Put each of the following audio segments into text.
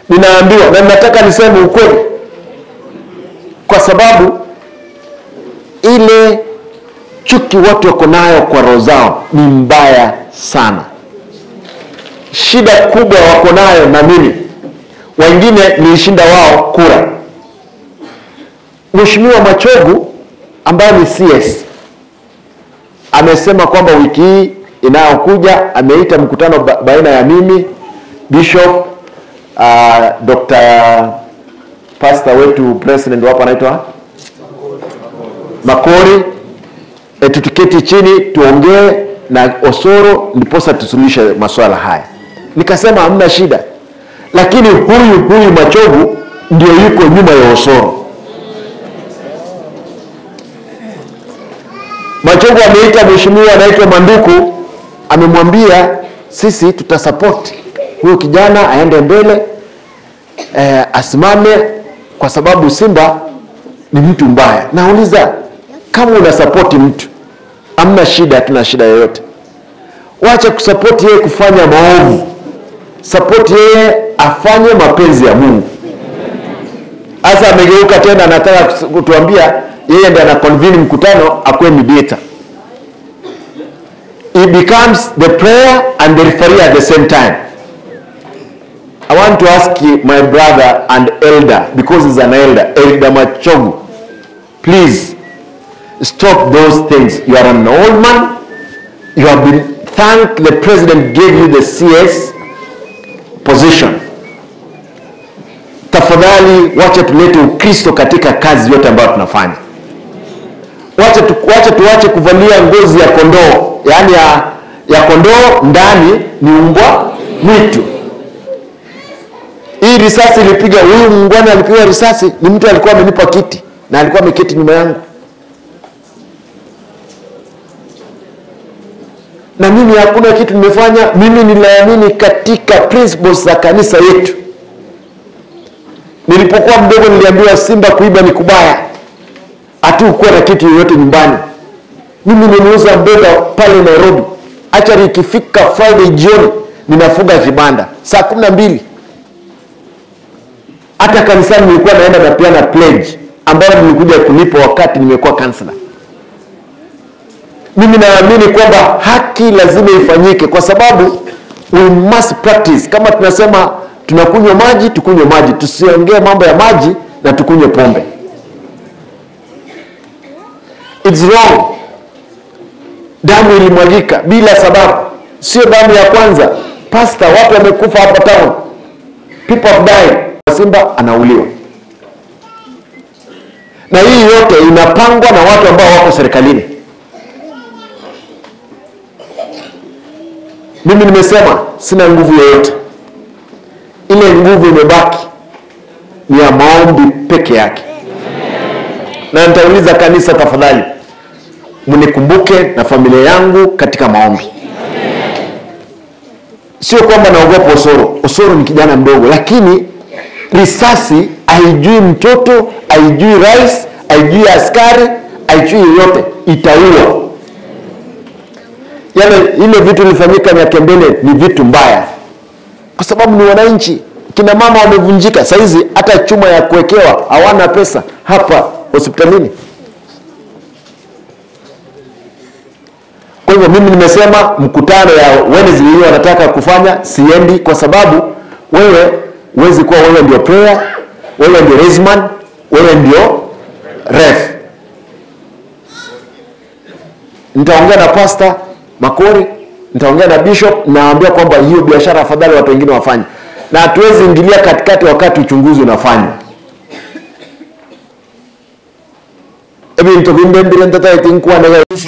ninaambiwa, na nataka niseme ukweli, kwa sababu ile chuki watu wako nayo kwa roho zao ni mbaya sana. Shida kubwa wako nayo na mimi, wengine nilishinda wao kura. Mheshimiwa Machogu ambaye ni CS amesema kwamba wiki hii inayokuja ameita mkutano baina ya mimi, Bishop, Dr. Pastor wetu president hapa anaitwa Makori, tutiketi chini tuongee na Osoro ndiposa tusuluhishe masuala haya. Nikasema hamna shida, lakini huyu Machogu ndio yuko nyuma ya Osoro. Machogu ameita mheshimiwa anaitwa Manduku, amemwambia sisi tutasupport huyu kijana aende mbele, asimame, kwa sababu Simba ni mtu mbaya. Nauliza, kama una support mtu, hamna shida, hatuna shida yoyote. Wacha kusupport yeye kufanya maovu. Support yeye afanye mapenzi ya Mungu. Asa amegeuka tena anataka kutuambia yeye ndiye anaconvene mkutano, akuwe mediator. He becomes the prayer and the referee at the same time. I want to ask you, my brother and elder, because he's an elder, Elder Machogu, please stop those things. You are an old man. You have been thanked. The president gave you the CS position. Tafadhali wacha tulete Ukristo katika kazi yote ambayo tunafanya. Wacha tuache kuvalia ngozi ya kondoo, yani ya kondoo ndani ni mbwa mwitu. Hii risasi ilipiga, huyu mngwana alipiga risasi, ni mtu alikuwa amenipa kiti na alikuwa ameketi nyuma yangu. Na mimi hakuna kitu nimefanya. Mimi ninaamini katika principles za kanisa yetu. Nilipokuwa mdogo niliambiwa Simba kuiba ni kubaya, hatukuwa na kitu yoyote nyumbani. Mimi niliuza mboga pale Nairobi. Acha ikifika Friday jioni ninafunga kibanda saa 12. Hata kanisani nilikuwa naenda na piana pledge ambayo nilikuja kulipa wakati nimekuwa kansela. Mimi naamini kwamba haki lazima ifanyike, kwa sababu we must practice. Kama tunasema tunakunywa maji, tukunywe maji. Tusiongee mambo ya maji na tukunywe pombe. It's wrong. Damu ilimwagika bila sababu. Sio damu ya kwanza. Pastor, watu wamekufa hapa town. People have died. Simba anauliwa. Na hii yote inapangwa na watu ambao wako serikalini. Mimi nimesema sina nguvu yoyote. Ile nguvu imebaki ni ya maombi peke yake. Na nitauliza kanisa, tafadhali mnikumbuke na familia yangu katika maombi. Sio kwamba naogopa Osoro. Osoro ni kijana mdogo, lakini risasi haijui mtoto, haijui rais, haijui askari, haijui yote, itaua. Yale ile vitu vilifanyika miaka mbele ni vitu mbaya, kwa sababu ni wananchi. Kina mama wamevunjika saizi, hata chuma ya kuwekewa hawana pesa hapa hospitalini. Kwa hivyo mimi nimesema mkutano ya Wednesday hiyo wanataka kufanya, siendi, kwa sababu wewe huwezi kuwa wewe ndio prayer, wewe ndio raisman, wewe ndio ref. Nitaongea na Pastor Makori, nitaongea na Bishop, naambia kwamba hiyo biashara afadhali watu wengine wafanye. Na hatuwezi ingilia katikati wakati uchunguzi unafanywa.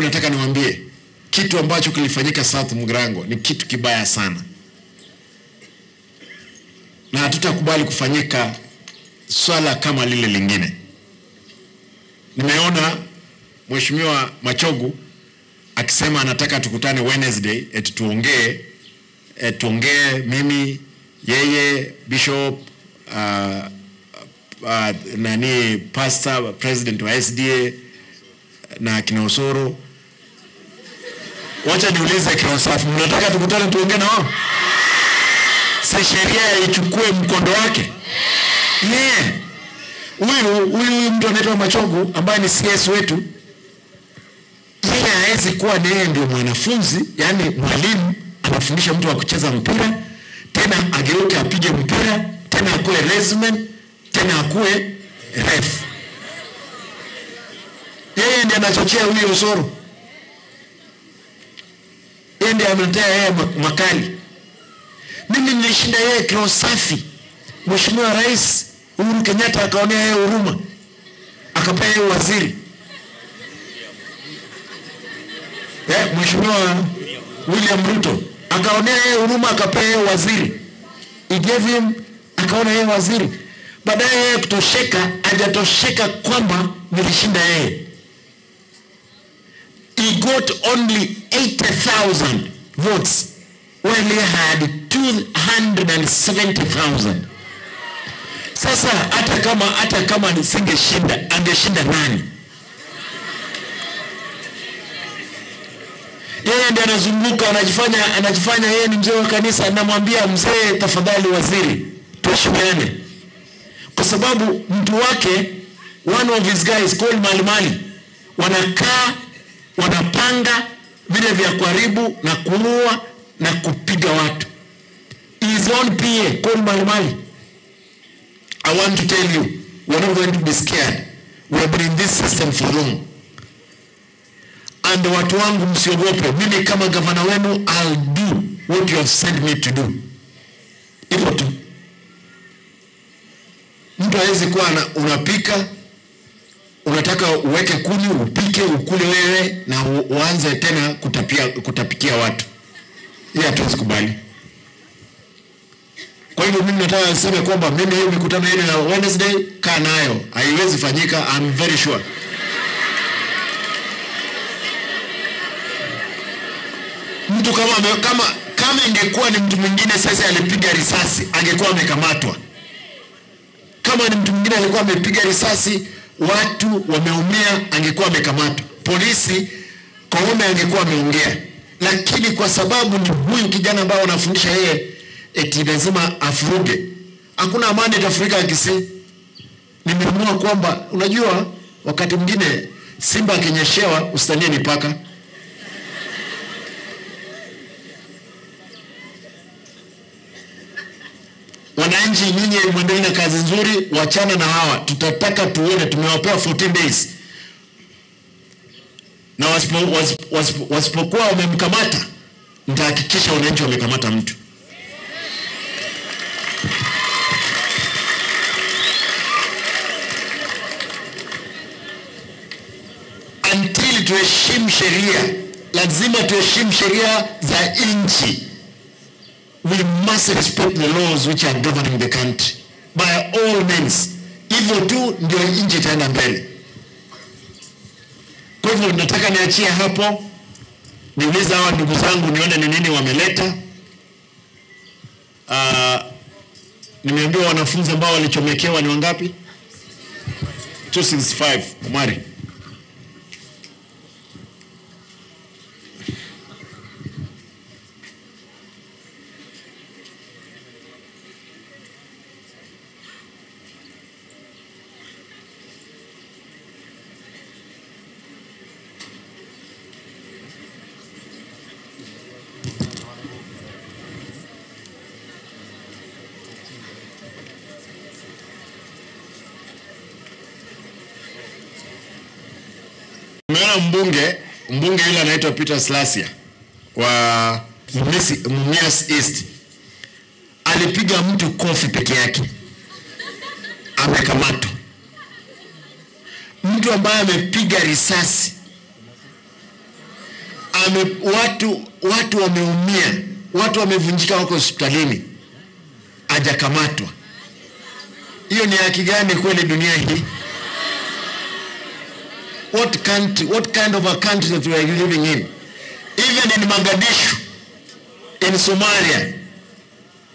Nataka niwaambie kitu ambacho kilifanyika South Mugrango ni kitu kibaya sana. Na hatutakubali kufanyika swala kama lile lingine. Nimeona Mheshimiwa Machogu akisema anataka tukutane Wednesday tuongee mimi, yeye, Bishop, nani, Pastor, President wa SDA na kina Osoro. Wacha niulize kina Safi, mnataka tukutane tuongee na wao? sheria ichukue mkondo wake. Yeah. Huyu mtu anaitwa Machogu ambaye ni CS wetu, yeye hawezi kuwa yeye ndio mwanafunzi, yani mwalimu anafundisha mtu wa kucheza mpira, tena ageuke apige mpira, tena akue resman, tena akue ref. Yeye ndiye anachochea huyo Osoro. Yeye ndiye amemtea yeye makali. Mimi nilishinda yeye kilo safi. Mheshimiwa Rais Uhuru Kenyatta akaonea yeye huruma, akapea yeye waziri. Mheshimiwa William Ruto akaonea yeye huruma, akapea yeye waziri. He gave him, akaona yeye waziri. Baadaye yeye kutosheka, hajatosheka kwamba nilishinda yeye. He got only 80,000 votes while he had 270,000. Sasa hata kama nisingeshinda, angeshinda nani? Yeye ndiye anazunguka, anajifanya yeye ni mzee wa kanisa. Namwambia mzee, tafadhali waziri, tuheshimiane. Kwa sababu mtu wake, one of his guys called Malimali, wanakaa wanapanga vile vya kuharibu na kuua na kupiga watu. His own PA called Malimali. I want to tell you, we're not going to be scared. We have been in this system for long. And watu wangu msiogope. Mimi kama gavana wenu, I'll do what you have sent me to do. Hivyo tu. Mtu hawezi kuwa unapika, unataka uweke kuni, upike, ukule wewe, na uanze tena kutapikia watu. Hii hatuwezi kubali. Kwa hivyo mimi nataka niseme kwamba mimi hiyo mikutano yenu ya Wednesday, kaa nayo. Haiwezi fanyika, I'm very sure. Mtu kama ingekuwa ni mtu mwingine sasa alipiga risasi, angekuwa amekamatwa. Kama ni mtu mwingine alikuwa amepiga risasi, watu wameumia, angekuwa amekamatwa. Polisi Koome angekuwa ameongea. Lakini kwa sababu ni huyu kijana ambao anafundisha yeye eti lazima afuruge, hakuna amani itafurika akisi. Nimeamua kwamba unajua wakati mwingine simba akinyeshewa usitanie mipaka. Wananchi nyinyi mwendelee na kazi nzuri, wachana na hawa. Tutataka tuone, tumewapea 14 days. Na wasipokuwa wamemkamata, nitahakikisha wananchi wamekamata mtu. Until tuheshimu sheria, lazima tuheshimu sheria za nchi. We must respect the laws which are governing the country by all means. Hivyo tu ndio nchi itaenda mbele. Kwa hivyo nataka niachie hapo, niulize hawa ndugu zangu nione ni nini wameleta. Nimeambiwa wanafunzi ambao walichomekewa ni wangapi? 265. Omari. Nimeona mbunge yule anaitwa Peter Slasia wa Mumias East alipiga mtu kofi peke yake, amekamatwa. Mtu ambaye amepiga risasi, watu wameumia, watu wamevunjika wako hospitalini, hajakamatwa. Hiyo ni haki gani kweli dunia hii? What kind of a country that we are living in? Even in Mogadishu, in Somalia,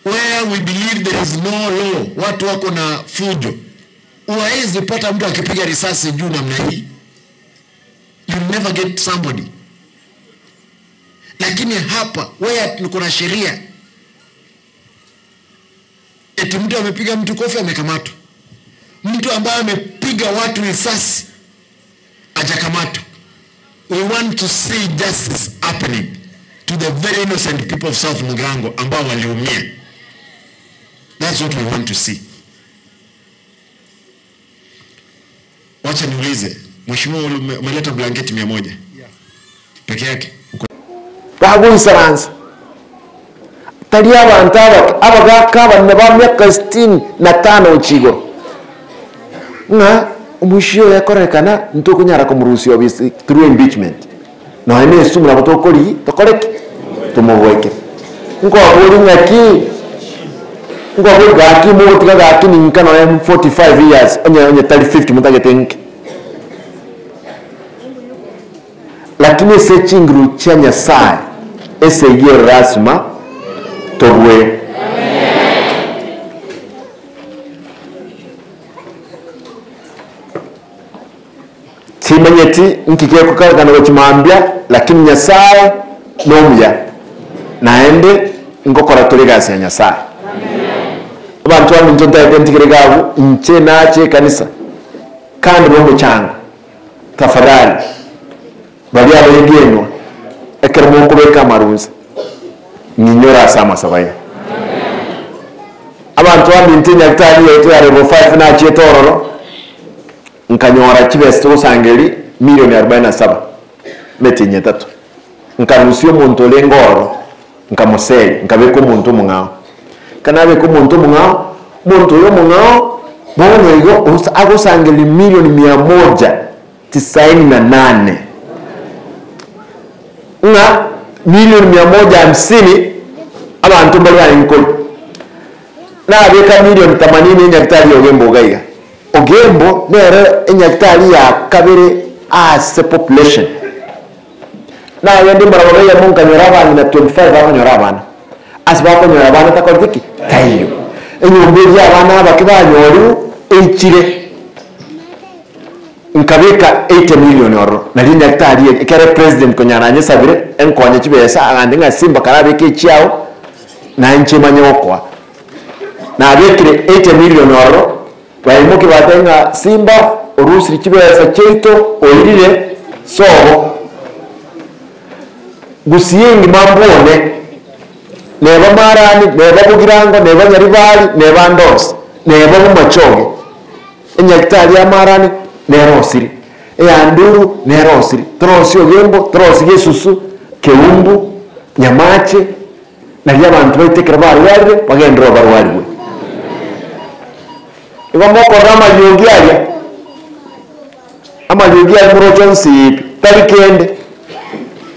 where we believe there is no law, watu wako na fujo. Uwezi pata mtu akipiga risasi juu namna hii. You never get somebody. Lakini hapa, where kuna sheria, eti mtu amepiga mtu kofi amekamatwa. Mtu ambaye amepiga watu risasi hajakamatwa. We want to see justice happening to the very innocent people of South Mugirango ambao waliumia. That's what we want to see. Wacha niulize, mheshimiwa umeleta blanketi 100 peke yake. Bago isaranza. Tali abantu abagakaba naba myaka 65 uchigo. Nga umushio yakorekana ntukunyara kumurusio bisi through impeachment. No ene sumura batokori tokoreke tumubweke. Ngo aburi ngaki ngo aburi gaki mu tigagaki ni nkano 45 years onye 50 mutagetenke. Lakini sechingru cha Nyasaye ese ye rasma tobwe. Timanyeti nkike kukalagana wachimambia lakini Nyasaye nomya naende ngokora tolegasi ya Nyasaye. Abantu bamwe ntonta identikiragabu nche nache kanisa kandi bombe changu tafadhali bali abegenwa ekermo kubeka marunzi ninyora sama sabaya. Abantu bamwe ntinya kitali yetu ya level 5 na chetororo nkanyora kibesto sangeli milioni 47 metinye 3 nkarusio muntu lengoro nkamoseli nkabeko muntu mungao kanabe ko muntu mungao muntu yo mungao bono yo agusangeli milioni 198 nga milioni 150 abantu bali ayinkoli na abeka milioni 80 nyaktali ogembo gaiga ogembo nere nyaktali ya kabere as a population na yende barabara ya munga nyoraba na 25 abanyorabana asibako nyorabana takodiki tayo enyomberi abana bakibanyoro echire nkabeka 80 million euro na linda hectare ekere president konyaranye sabire enkonye kibesa agande nga Simba karabeke chiao na nche manyokwa na abekire 80 million euro bayimoke batenga Simba urusiri kibesa cheito oirire so gusiyengi mambone neba marani neba bugirango neba nyaribali neba ndosi neba mumachoge enyaktari ya marani nerosiri eyanduru nerosiri trosi ogembo trosi gesusu keumbu nyamache na yabantu baitekera barware bagendro barware ibamoko rama yogiaria ama yogiaria murochonsi tarikende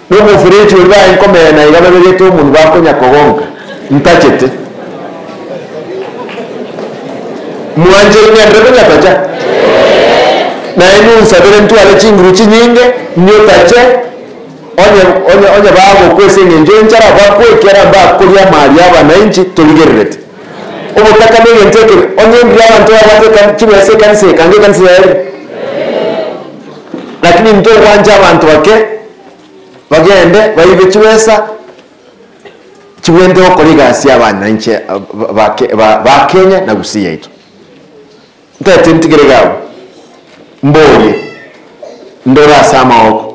Numu furiti ulwa nkome na igabele yetu mungu wako nyakogonga ntachete muanje nyandrebe nyatacha na enu sabere mtu ale chinguru chinyinge nyo tache onye bago kwese ngenje nchara bako ekera ba kulia mali aba na inchi tuligerete obotaka bege nteke onye mbya abantu abate kimese kanse kange kanse yari lakini mtu wanja abantu wake bagende bayibe kiwesa kibwende okoligasi abana nche ba Kenya na gusiya ito ntate ntigeregawo mbole ndora sama oko